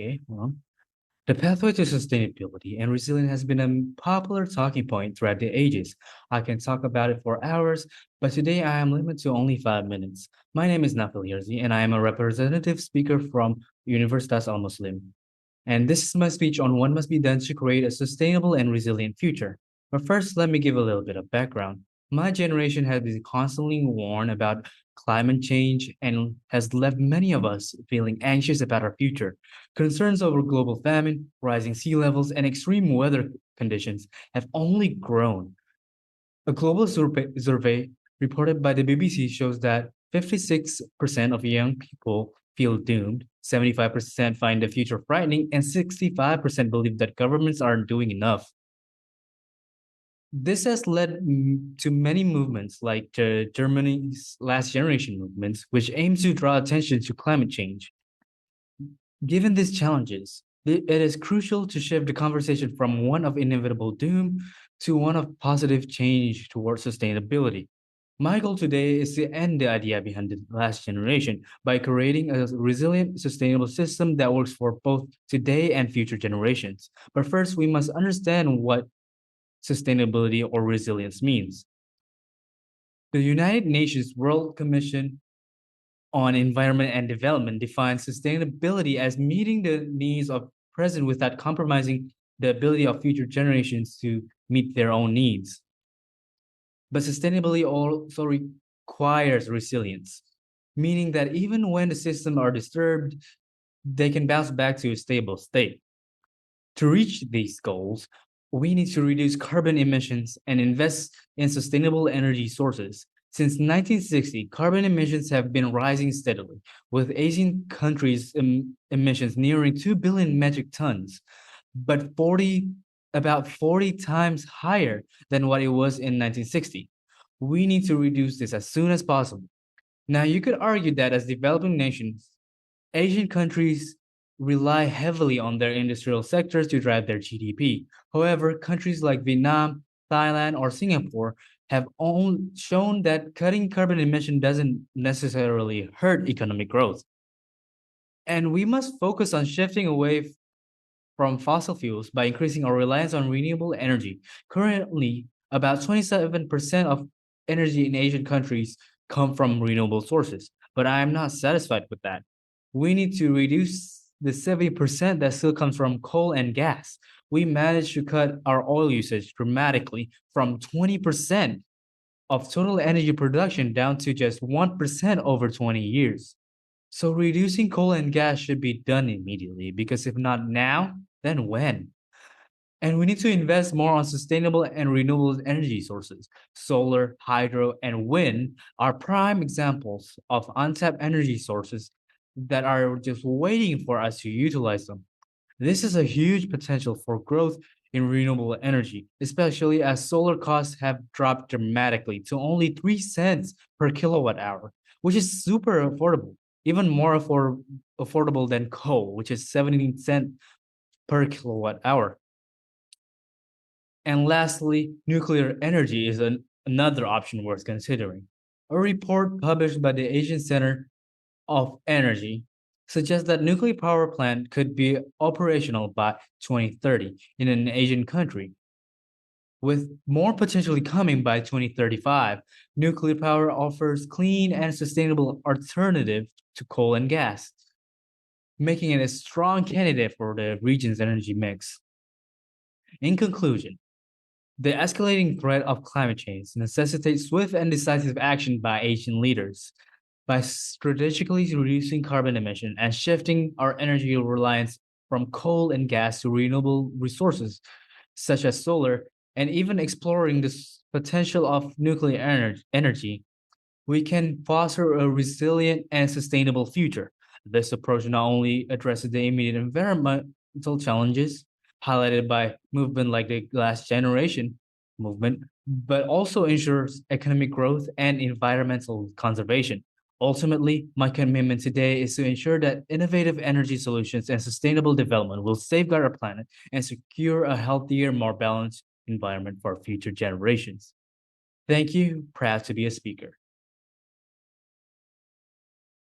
Okay, well, the pathway to sustainability and resilience has been a popular talking point throughout the ages. I can talk about it for hours, but today I am limited to only 5 minutes. My name is Nafil Hirzi, and I am a representative speaker from Universitas Almuslim. And this is my speech on what must be done to create a sustainable and resilient future. But first, let me give a little bit of background. My generation has been constantly warned about climate change and has left many of us feeling anxious about our future. Concerns over global famine, rising sea levels, and extreme weather conditions have only grown. A global survey reported by the BBC shows that 56% of young people feel doomed, 75% find the future frightening, and 65% believe that governments aren't doing enough. This has led to many movements like Germany's last generation movements, which aims to draw attention to climate change. Given these challenges, it is crucial to shift the conversation from one of inevitable doom to one of positive change towards sustainability. My goal today is to end the idea behind the last generation by creating a resilient, sustainable system that works for both today and future generations. But first, we must understand what sustainability or resilience means. The United Nations World Commission on Environment and Development defines sustainability as meeting the needs of present without compromising the ability of future generations to meet their own needs. But sustainability also requires resilience, meaning that even when the systems are disturbed, they can bounce back to a stable state. To reach these goals, we need to reduce carbon emissions and invest in sustainable energy sources. Since 1960, carbon emissions have been rising steadily, with Asian countries' emissions nearing 2 billion metric tons, but about 40 times higher than what it was in 1960. We need to reduce this as soon as possible. Now, you could argue that as developing nations, Asian countries rely heavily on their industrial sectors to drive their GDP. However, countries like Vietnam, Thailand, or Singapore have shown that cutting carbon emission doesn't necessarily hurt economic growth. And we must focus on shifting away from fossil fuels by increasing our reliance on renewable energy. Currently, about 27% of energy in Asian countries come from renewable sources, but I am not satisfied with that. We need to reduce the 70% that still comes from coal and gas. We managed to cut our oil usage dramatically from 20% of total energy production down to just 1% over 20 years. So reducing coal and gas should be done immediately because if not now, then when? And we need to invest more on sustainable and renewable energy sources. Solar, hydro, and wind are prime examples of untapped energy sources that are just waiting for us to utilize them. This is a huge potential for growth in renewable energy, especially as solar costs have dropped dramatically to only 3 cents per kilowatt hour, which is super affordable, even more affordable than coal, which is 17 cents per kilowatt hour. And lastly, nuclear energy is another option worth considering. A report published by the Asian Center of Energy suggests that nuclear power plant could be operational by 2030 in an Asian country. With more potentially coming by 2035, nuclear power offers clean and sustainable alternative to coal and gas, making it a strong candidate for the region's energy mix. In conclusion, the escalating threat of climate change necessitates swift and decisive action by Asian leaders. By strategically reducing carbon emission and shifting our energy reliance from coal and gas to renewable resources such as solar, and even exploring the potential of nuclear energy, we can foster a resilient and sustainable future. This approach not only addresses the immediate environmental challenges highlighted by movement like the last generation movement, but also ensures economic growth and environmental conservation. Ultimately, my commitment today is to ensure that innovative energy solutions and sustainable development will safeguard our planet and secure a healthier, more balanced environment for future generations. Thank you. Proud to be a speaker.